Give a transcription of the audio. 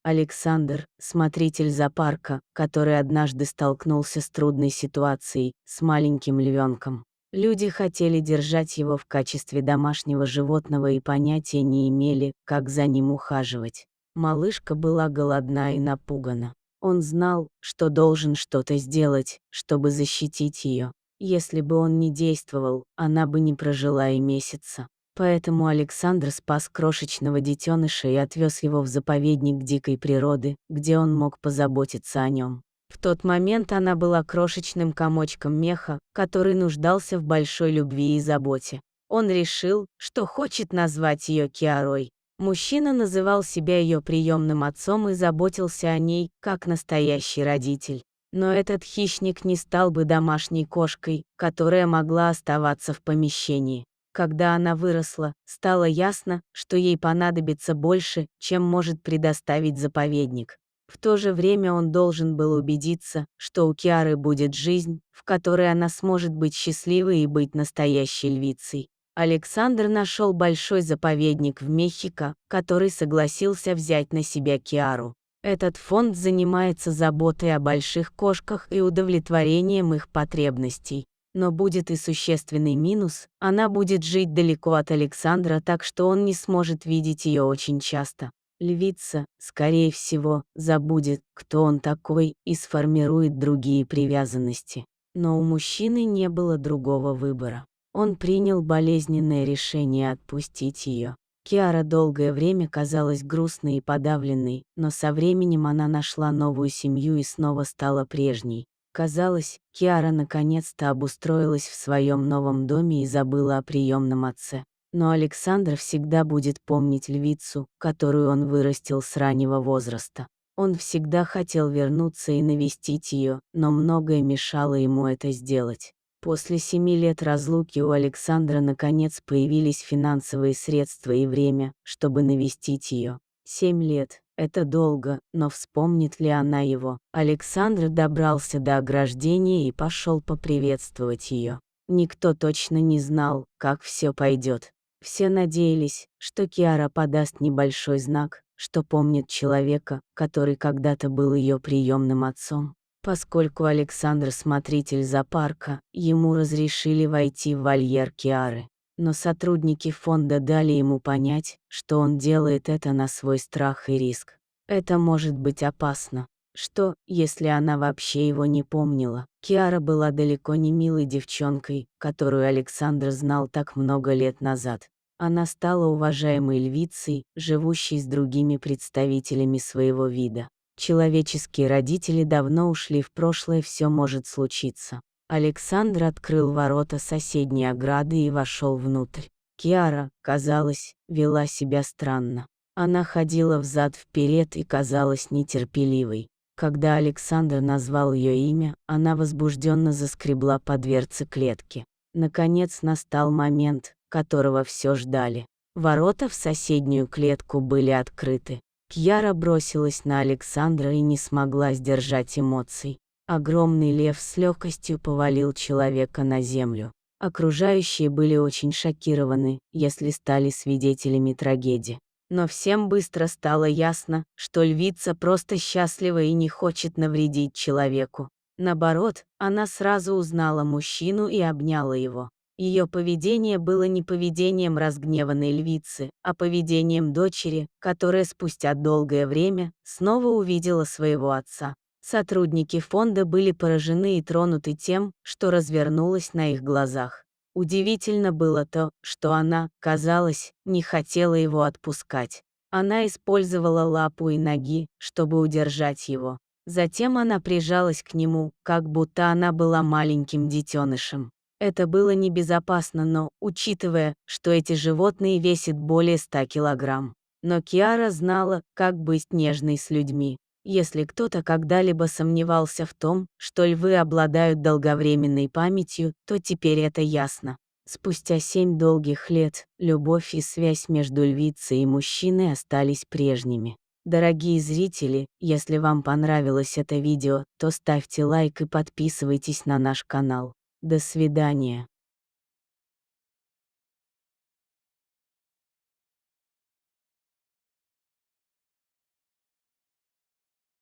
Александр, смотритель зоопарка, который однажды столкнулся с трудной ситуацией, с маленьким львенком. Люди хотели держать его в качестве домашнего животного и понятия не имели, как за ним ухаживать. Малышка была голодна и напугана. Он знал, что должен что-то сделать, чтобы защитить ее. Если бы он не действовал, она бы не прожила и месяца. Поэтому Александр спас крошечного детеныша и отвез его в заповедник дикой природы, где он мог позаботиться о нем. В тот момент она была крошечным комочком меха, который нуждался в большой любви и заботе. Он решил, что хочет назвать ее Киарой. Мужчина называл себя ее приемным отцом и заботился о ней, как настоящий родитель. Но этот хищник не стал бы домашней кошкой, которая могла оставаться в помещении. Когда она выросла, стало ясно, что ей понадобится больше, чем может предоставить заповедник. В то же время он должен был убедиться, что у Киары будет жизнь, в которой она сможет быть счастливой и быть настоящей львицей. Александр нашел большой заповедник в Мехико, который согласился взять на себя Киару. Этот фонд занимается заботой о больших кошках и удовлетворением их потребностей. Но будет и существенный минус, она будет жить далеко от Александра, так что он не сможет видеть ее очень часто. Львица, скорее всего, забудет, кто он такой, и сформирует другие привязанности. Но у мужчины не было другого выбора. Он принял болезненное решение отпустить ее. Киара долгое время казалась грустной и подавленной, но со временем она нашла новую семью и снова стала прежней. Казалось, Киара наконец-то обустроилась в своем новом доме и забыла о приемном отце. Но Александр всегда будет помнить львицу, которую он вырастил с раннего возраста. Он всегда хотел вернуться и навестить ее, но многое мешало ему это сделать. После 7 лет разлуки у Александра наконец появились финансовые средства и время, чтобы навестить ее. 7 лет. Это долго, но вспомнит ли она его? Александр добрался до ограждения и пошел поприветствовать ее. Никто точно не знал, как все пойдет. Все надеялись, что Киара подаст небольшой знак, что помнит человека, который когда-то был ее приемным отцом. Поскольку Александр смотритель зоопарка, ему разрешили войти в вольер Киары. Но сотрудники фонда дали ему понять, что он делает это на свой страх и риск. Это может быть опасно. Что, если она вообще его не помнила? Киара была далеко не милой девчонкой, которую Александр знал так много лет назад. Она стала уважаемой львицей, живущей с другими представителями своего вида. Человеческие родители давно ушли в прошлое, все может случиться. Александр открыл ворота соседней ограды и вошел внутрь. Киара, казалось, вела себя странно. Она ходила взад-вперед и казалась нетерпеливой. Когда Александр назвал ее имя, она возбужденно заскребла по дверце клетки. Наконец настал момент, которого все ждали. Ворота в соседнюю клетку были открыты. Киара бросилась на Александра и не смогла сдержать эмоций. Огромный лев с легкостью повалил человека на землю. Окружающие были очень шокированы, если стали свидетелями трагедии. Но всем быстро стало ясно, что львица просто счастлива и не хочет навредить человеку. Наоборот, она сразу узнала мужчину и обняла его. Ее поведение было не поведением разгневанной львицы, а поведением дочери, которая спустя долгое время снова увидела своего отца. Сотрудники фонда были поражены и тронуты тем, что развернулось на их глазах. Удивительно было то, что она, казалось, не хотела его отпускать. Она использовала лапу и ноги, чтобы удержать его. Затем она прижалась к нему, как будто она была маленьким детенышем. Это было небезопасно, но, учитывая, что эти животные весят более 100 килограмм. Но Киара знала, как быть нежной с людьми. Если кто-то когда-либо сомневался в том, что львы обладают долговременной памятью, то теперь это ясно. Спустя 7 долгих лет, любовь и связь между львицей и мужчиной остались прежними. Дорогие зрители, если вам понравилось это видео, то ставьте лайк и подписывайтесь на наш канал. До свидания.